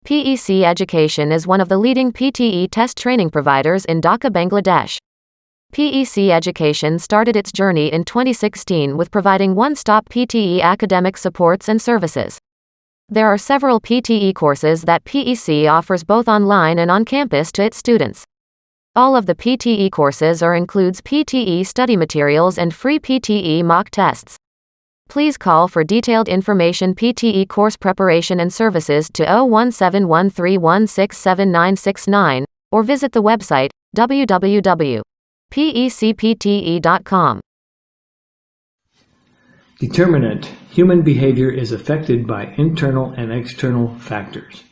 PEC Education is one of the leading PTE Test training providers in Dhaka, Bangladesh. PEC Education started its journey in 2016 with providing one-stop PTE academic supports and services. There are several PTE courses that PEC offers both online and on campus to its students. All of the PTE courses includes PTE study materials and free PTE mock tests. Please call for detailed information PTE course preparation and services to 01713167969 or visit the website www.pecpte.com. Determinant: human behavior is affected by internal and external factors.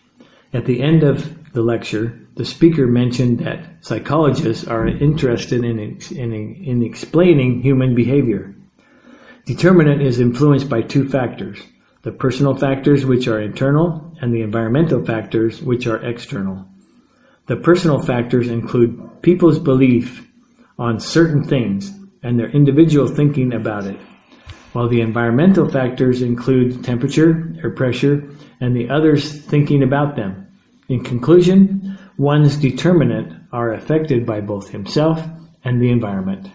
At the end of the lecture, the speaker mentioned that psychologists are interested in explaining human behavior. Determinant is influenced by two factors: the personal factors, which are internal, and the environmental factors, which are external. The personal factors include people's belief on certain things and their individual thinking about it, while the environmental factors include temperature, air pressure, and the others thinking about them. In conclusion, one's determinant are affected by both himself and the environment.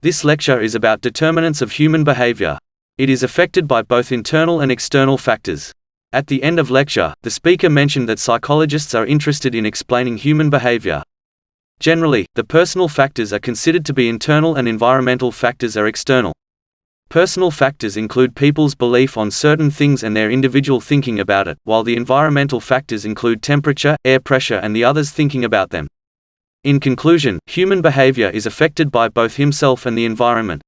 This lecture is about determinants of human behavior. It is affected by both internal and external factors. At the end of lecture, the speaker mentioned that psychologists are interested in explaining human behavior. Generally, the personal factors are considered to be internal and environmental factors are external. Personal factors include people's belief on certain things and their individual thinking about it, while the environmental factors include temperature, air pressure, and the others thinking about them. In conclusion, human behavior is affected by both himself and the environment.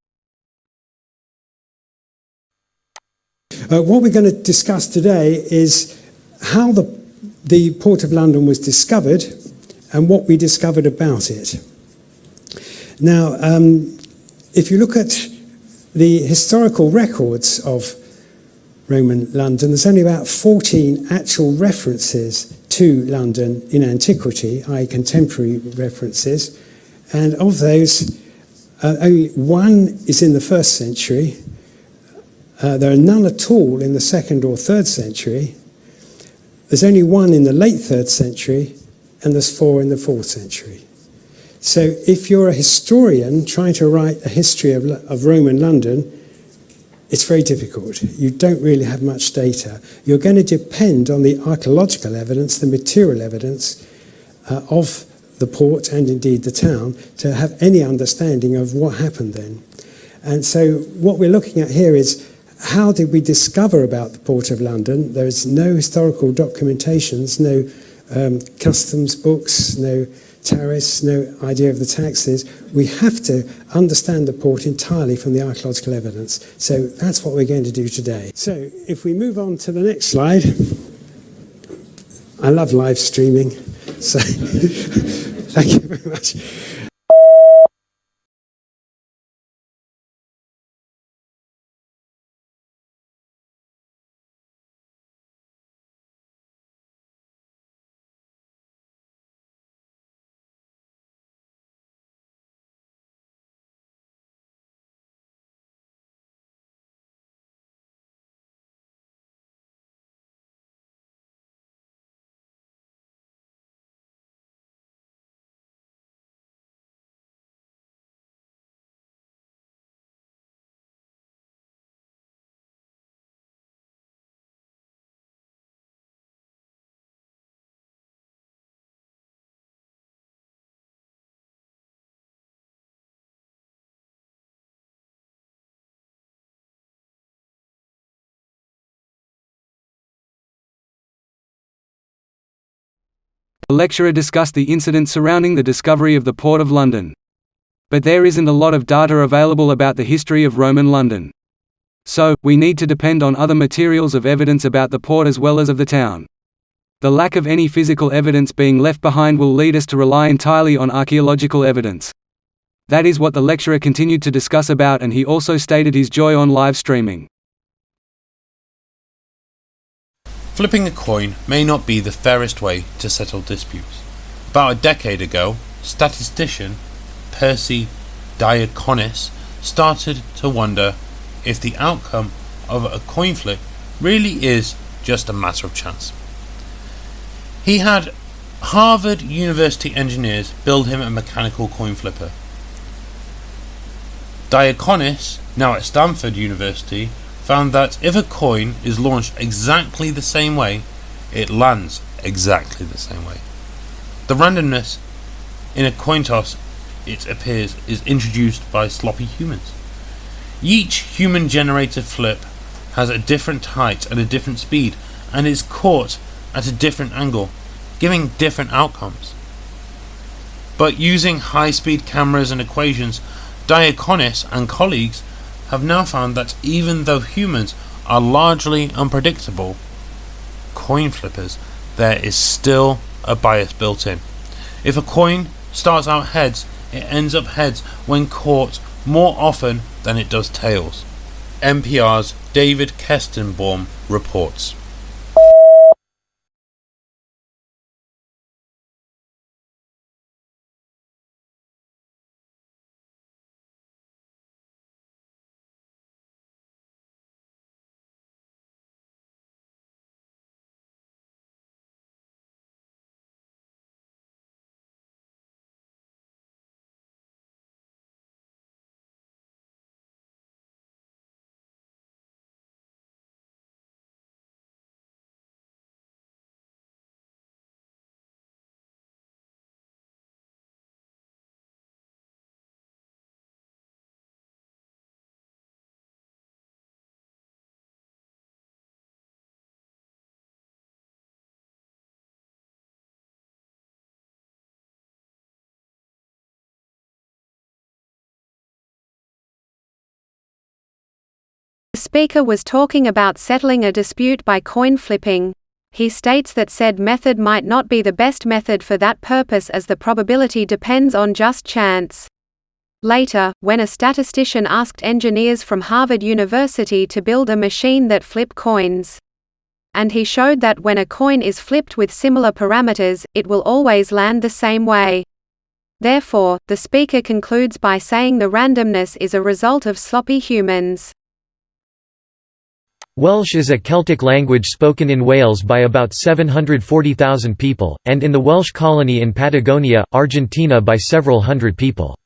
What we're going to discuss today is how the Port of London was discovered and what we discovered about it. Now, if you look at the historical records of Roman London, there's only about 14 actual references to London in antiquity, i.e. contemporary references, and of those, only one is in the 1st century. There are none at all in the 2nd or 3rd century. There's only one in the late 3rd century, and there's 4 in the 4th century. So if you're a historian trying to write a history of Roman London, it's very difficult. You don't really have much data. You're going to depend on the archaeological evidence, the material evidence of the port and indeed the town to have any understanding of what happened then. And so what we're looking at here is how did we discover about the Port of London? There is no historical documentations, no customs books, no tariffs, no idea of the taxes. We have to understand the port entirely from the archaeological evidence. So that's what we're going to do today. So if we move on to the next slide. I love live streaming, so thank you very much. The lecturer discussed the incident surrounding the discovery of the Port of London. But there isn't a lot of data available about the history of Roman London. So, we need to depend on other materials of evidence about the port as well as of the town. The lack of any physical evidence being left behind will lead us to rely entirely on archaeological evidence. That is what the lecturer continued to discuss about, and he also stated his joy on live streaming. Flipping a coin may not be the fairest way to settle disputes. About a decade ago, statistician Percy Diaconis started to wonder if the outcome of a coin flip really is just a matter of chance. He had Harvard University engineers build him a mechanical coin flipper. Diaconis, now at Stanford University, found that if a coin is launched exactly the same way, it lands exactly the same way. The randomness in a coin toss, it appears, is introduced by sloppy humans. Each human-generated flip has a different height and a different speed, and is caught at a different angle, giving different outcomes. But using high-speed cameras and equations, Diaconis and colleagues have now found that even though humans are largely unpredictable, coin flippers, there is still a bias built in. If a coin starts out heads, it ends up heads when caught more often than it does tails. NPR's David Kestenbaum reports. The speaker was talking about settling a dispute by coin flipping. He states that said method might not be the best method for that purpose as the probability depends on just chance. Later, when a statistician asked engineers from Harvard University to build a machine that flipped coins, and he showed that when a coin is flipped with similar parameters, it will always land the same way. Therefore, the speaker concludes by saying the randomness is a result of sloppy humans. Welsh is a Celtic language spoken in Wales by about 740,000 people, and in the Welsh colony in Patagonia, Argentina by several hundred people.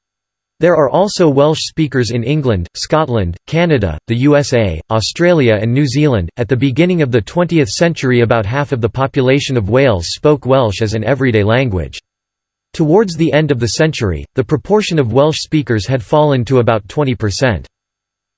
There are also Welsh speakers in England, Scotland, Canada, the USA, Australia and New Zealand. At the beginning of the 20th century, about half of the population of Wales spoke Welsh as an everyday language. Towards the end of the century, the proportion of Welsh speakers had fallen to about 20%.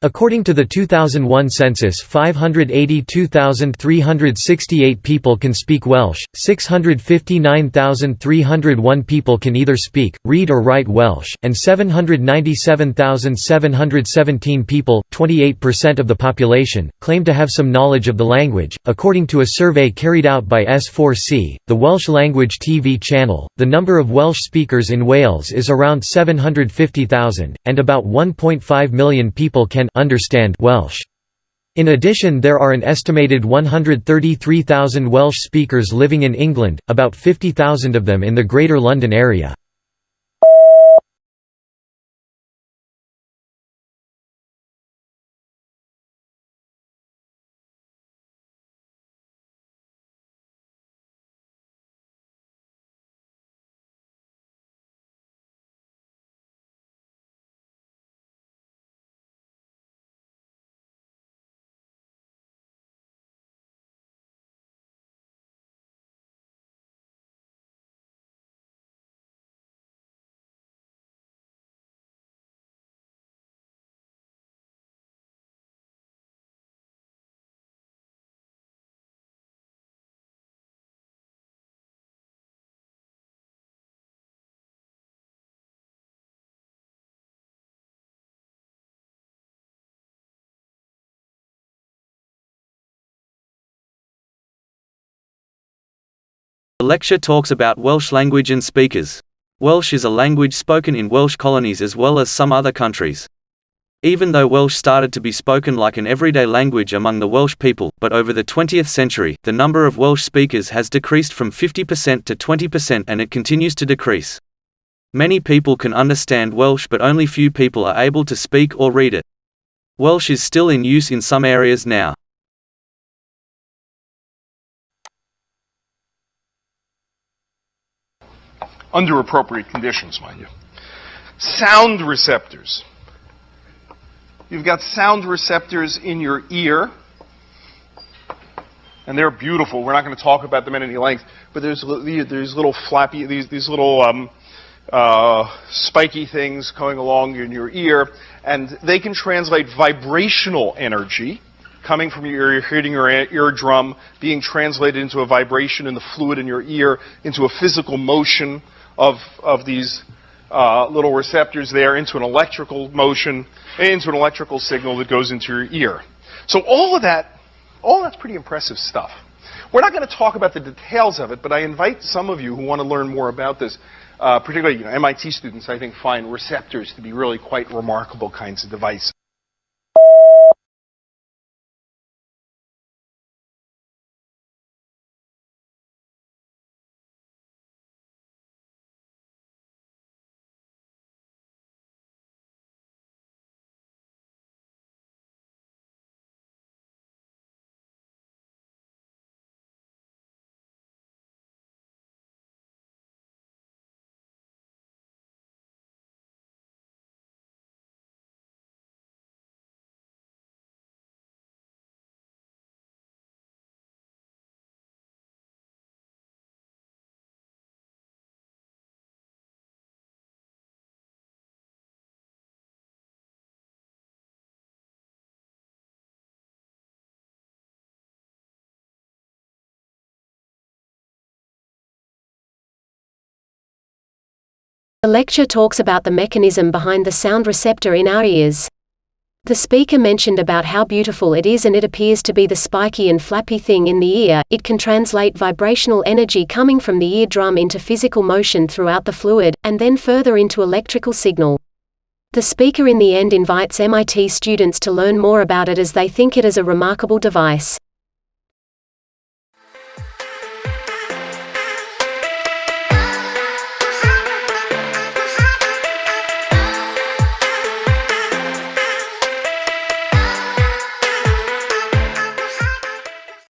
According to the 2001 census, 582,368 people can speak Welsh, 659,301 people can either speak, read or write Welsh, and 797,717 people, 28% of the population, claim to have some knowledge of the language. According to a survey carried out by S4C, the Welsh language TV channel, the number of Welsh speakers in Wales is around 750,000, and about 1.5 million people can understand Welsh. In addition, there are an estimated 133,000 Welsh speakers living in England, about 50,000 of them in the Greater London area. The lecture talks about Welsh language and speakers. Welsh is a language spoken in Welsh colonies as well as some other countries. Even though Welsh started to be spoken like an everyday language among the Welsh people, but over the 20th century, the number of Welsh speakers has decreased from 50% to 20% and it continues to decrease. Many people can understand Welsh but only few people are able to speak or read it. Welsh is still in use in some areas now. Under appropriate conditions, mind you. Sound receptors. You've got sound receptors in your ear, and they're beautiful. We're not going to talk about them at any length, but there's little flappy, these little spiky things going along in your ear, and they can translate vibrational energy coming from your ear, hitting your eardrum, being translated into a vibration in the fluid in your ear, into a physical motion of these little receptors there, into an electrical motion, into an electrical signal that goes into your ear. So all that's pretty impressive stuff. We're not going to talk about the details of it, but I invite some of you who want to learn more about this, particularly MIT students, I think, find receptors to be really quite remarkable kinds of devices. The lecture talks about the mechanism behind the sound receptor in our ears. The speaker mentioned about how beautiful it is, and it appears to be the spiky and flappy thing in the ear. It can translate vibrational energy coming from the eardrum into physical motion throughout the fluid, and then further into electrical signal. The speaker in the end invites MIT students to learn more about it as they think it is a remarkable device.